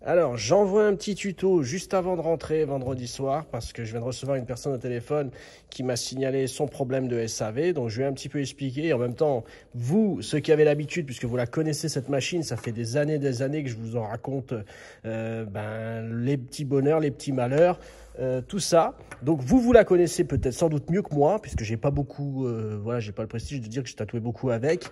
Alors, j'envoie un petit tuto juste avant de rentrer vendredi soir parce que je viens de recevoir une personne au téléphone qui m'a signalé son problème de SAV. Donc, je vais un petit peu expliquer. Et en même temps, vous, ceux qui avez l'habitude, puisque vous la connaissez cette machine, ça fait des années que je vous en raconte les petits bonheurs, les petits malheurs. Tout ça. Donc vous la connaissez peut-être sans doute mieux que moi, puisque j'ai pas beaucoup, voilà, j'ai pas le prestige de dire que j'ai tatoué beaucoup avec.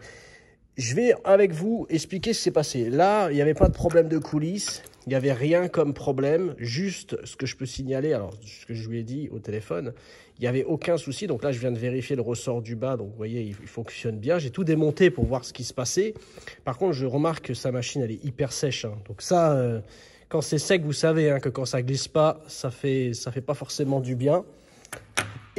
Je vais avec vous expliquer ce qui s'est passé. Là, il n'y avait pas de problème de coulisses, il n'y avait rien comme problème, juste ce que je peux signaler, alors ce que je lui ai dit au téléphone, il n'y avait aucun souci. Donc là, je viens de vérifier le ressort du bas, donc vous voyez, il fonctionne bien. J'ai tout démonté pour voir ce qui se passait. Par contre, je remarque que sa machine, elle est hyper sèche, hein. Donc ça, quand c'est sec, vous savez hein, que quand ça glisse pas, ça fait pas forcément du bien.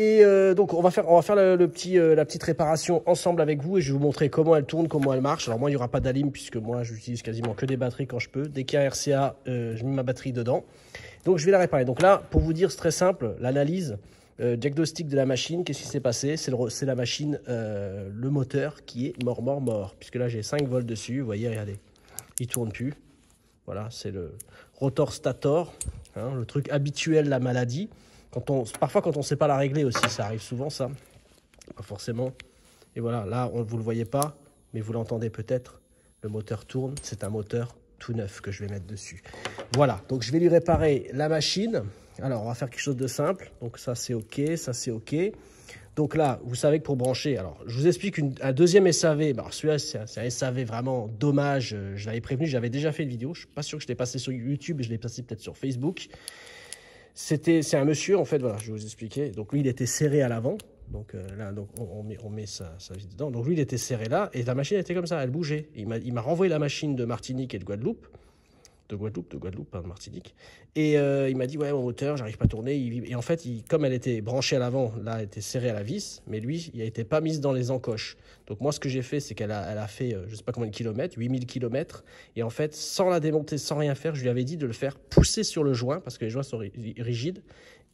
Et donc on va faire la petite réparation ensemble avec vous et je vais vous montrer comment elle tourne, comment elle marche. Alors moi il n'y aura pas d'alim puisque moi j'utilise quasiment que des batteries quand je peux. Dès qu'il y a un RCA, je mets ma batterie dedans. Donc je vais la réparer. Donc là pour vous dire c'est très simple, l'analyse, diagnostic de la machine, qu'est-ce qui s'est passé? C'est la machine, le moteur qui est mort. Puisque là j'ai 5 volts dessus, vous voyez regardez, il tourne plus. Voilà c'est le rotor stator, hein, le truc habituel de la maladie. Parfois, quand on ne sait pas la régler aussi, ça arrive souvent, ça. Pas forcément. Et voilà, là, vous ne le voyez pas, mais vous l'entendez peut-être. Le moteur tourne. C'est un moteur tout neuf que je vais mettre dessus. Voilà, donc je vais lui réparer la machine. Alors, on va faire quelque chose de simple. Donc ça, c'est OK, ça, c'est OK. Donc là, vous savez que pour brancher, alors je vous explique un deuxième SAV. Alors celui-là, c'est un SAV vraiment dommage. Je l'avais prévenu, j'avais déjà fait une vidéo. Je ne suis pas sûr que je l'ai passé sur YouTube, je l'ai passé peut-être sur Facebook. C'est un monsieur, en fait, voilà, je vais vous expliquer. Donc lui, il était serré à l'avant. Donc là, donc, on met sa vis dedans. Donc lui, il était serré là et la machine était comme ça, elle bougeait. Il m'a renvoyé la machine de Martinique et de Guadeloupe. De Guadeloupe, pas de Martinique. Et il m'a dit, ouais, mon moteur, j'arrive pas à tourner. Et en fait, comme elle était branchée à l'avant, là, elle était serrée à la vis, mais lui, il n'était pas mise dans les encoches. Donc moi, ce que j'ai fait, c'est qu'elle a fait, je sais pas combien de kilomètres, 8000 kilomètres. Et en fait, sans la démonter, sans rien faire, je lui avais dit de le faire pousser sur le joint, parce que les joints sont rigides,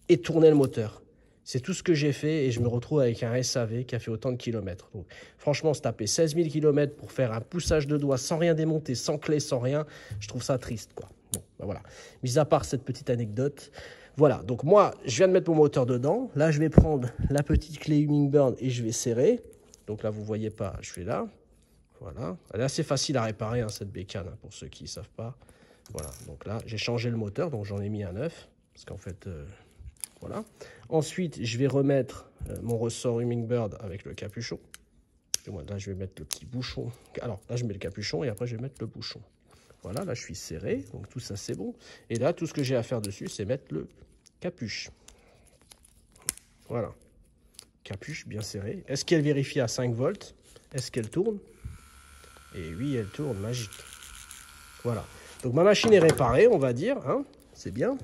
et tourner le moteur. C'est tout ce que j'ai fait et je me retrouve avec un SAV qui a fait autant de kilomètres. Donc, franchement, se taper 16 000 kilomètres pour faire un poussage de doigts sans rien démonter, sans clé, sans rien, je trouve ça triste, quoi. Bon, ben voilà. Mis à part cette petite anecdote, voilà. Donc moi, je viens de mettre mon moteur dedans. Là, je vais prendre la petite clé Hummingbird et je vais serrer. Donc là, vous voyez pas, je fais là. Voilà. Elle est assez facile à réparer, hein, cette bécane, hein, pour ceux qui ne savent pas. Voilà. Donc là, j'ai changé le moteur, donc j'en ai mis un neuf. Parce qu'en fait... voilà. Ensuite, je vais remettre mon ressort Hummingbird avec le capuchon. Et moi, là, je vais mettre le petit bouchon. Alors, là, je mets le capuchon et après, je vais mettre le bouchon. Voilà, là, je suis serré. Donc, tout ça, c'est bon. Et là, tout ce que j'ai à faire dessus, c'est mettre le capuche. Voilà. Capuche bien serré. Est-ce qu'elle vérifie à 5 volts? Est-ce qu'elle tourne? Et oui, elle tourne, magique. Voilà. Donc, ma machine est réparée, on va dire. Hein, c'est bien.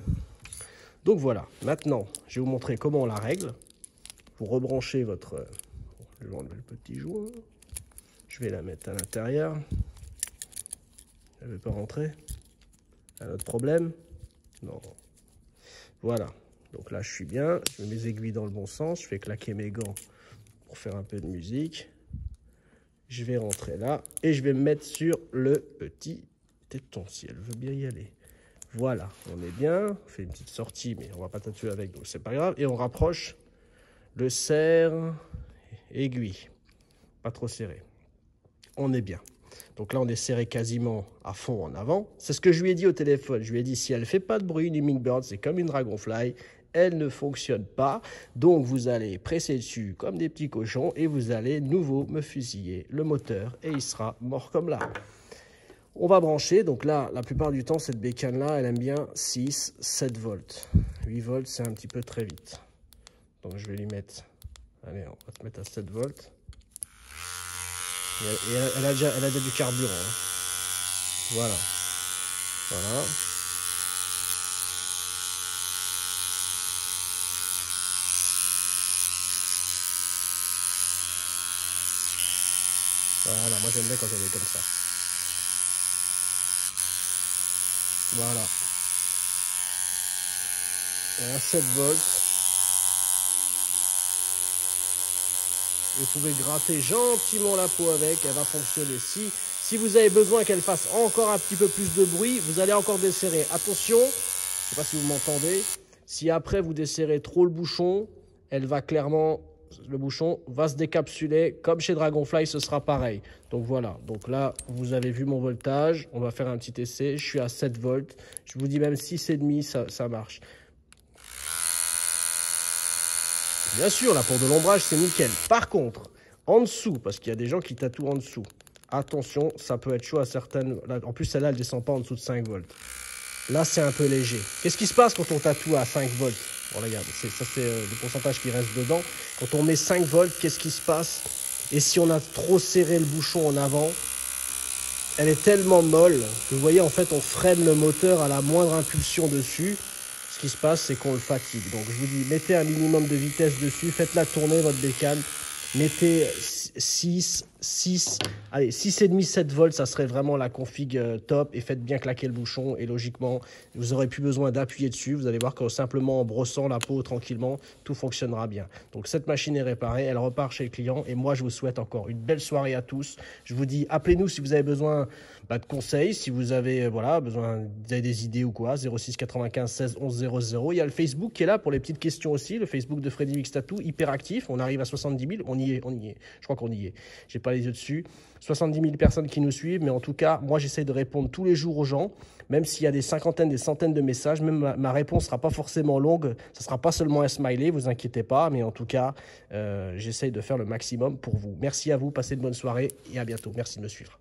Donc voilà, maintenant, je vais vous montrer comment on la règle. Vous rebranchez votre... Je vais enlever le petit joint. Je vais la mettre à l'intérieur. Elle ne veut pas rentrer. Un autre problème? Non. Voilà. Donc là, je suis bien. Je mets mes aiguilles dans le bon sens. Je fais claquer mes gants pour faire un peu de musique. Je vais rentrer là. Et je vais me mettre sur le petit téton, si elle veut bien y aller. Voilà, on est bien, on fait une petite sortie, mais on va pas tatouer avec, donc c'est pas grave. Et on rapproche le serre aiguille, pas trop serré. On est bien. Donc là, on est serré quasiment à fond en avant. C'est ce que je lui ai dit au téléphone. Je lui ai dit, si elle fait pas de bruit, une Hummingbird, c'est comme une Dragonfly, elle ne fonctionne pas. Donc vous allez presser dessus comme des petits cochons et vous allez nouveau me fusiller le moteur et il sera mort comme là. On va brancher, donc là, la plupart du temps, cette bécane-là, elle aime bien 6, 7 volts. 8 volts, c'est un petit peu très vite. Donc je vais lui mettre, allez, on va se mettre à 7 volts. Et elle a déjà du carburant. Hein. Voilà. Voilà. Voilà, moi j'aime bien quand elle est comme ça. Voilà. Et à 7 volts. Vous pouvez gratter gentiment la peau avec. Elle va fonctionner. Si Si vous avez besoin qu'elle fasse encore un petit peu plus de bruit, vous allez encore desserrer. Attention, je ne sais pas si vous m'entendez, si après vous desserrez trop le bouchon, elle va clairement, le bouchon va se décapsuler. Comme chez Dragonfly, ce sera pareil. Donc voilà, donc là, vous avez vu mon voltage. On va faire un petit essai. Je suis à 7 volts. Je vous dis même 6,5, ça marche. Bien sûr, là, pour de l'ombrage, c'est nickel. Par contre, en dessous, parce qu'il y a des gens qui tatouent en dessous, attention, ça peut être chaud à certaines... Là, en plus, celle-là, elle ne descend pas en dessous de 5 volts. Là, c'est un peu léger. Qu'est-ce qui se passe quand on tatoue à 5 volts? Bon, regarde, ça, c'est le pourcentage qui reste dedans. Quand on met 5 volts, qu'est-ce qui se passe? Et si on a trop serré le bouchon en avant, elle est tellement molle que vous voyez, en fait, on freine le moteur à la moindre impulsion dessus. Ce qui se passe, c'est qu'on le fatigue. Donc, je vous dis, mettez un minimum de vitesse dessus, faites-la tourner, votre bécane. Mettez 6, allez, 6,5, 7 volts, ça serait vraiment la config top. Et faites bien claquer le bouchon. Et logiquement, vous n'aurez plus besoin d'appuyer dessus. Vous allez voir que simplement en brossant la peau tranquillement, tout fonctionnera bien. Donc, cette machine est réparée, elle repart chez le client. Et moi, je vous souhaite encore une belle soirée à tous. Je vous dis, appelez-nous si vous avez besoin de conseils, si vous avez besoin des idées ou quoi. 06 95 16 11 00. Il y a le Facebook qui est là pour les petites questions aussi. Le Facebook de Freddy Mix Tattoo, hyper actif. On arrive à 70 000. On y est. Je crois qu'on y est. J'ai pas les yeux dessus. 70 000 personnes qui nous suivent, mais en tout cas, moi, j'essaie de répondre tous les jours aux gens, même s'il y a des cinquantaines, des centaines de messages. Même ma réponse sera pas forcément longue. Ça sera pas seulement un smiley, vous inquiétez pas, mais en tout cas, j'essaie de faire le maximum pour vous. Merci à vous, passez une bonne soirée et à bientôt. Merci de me suivre.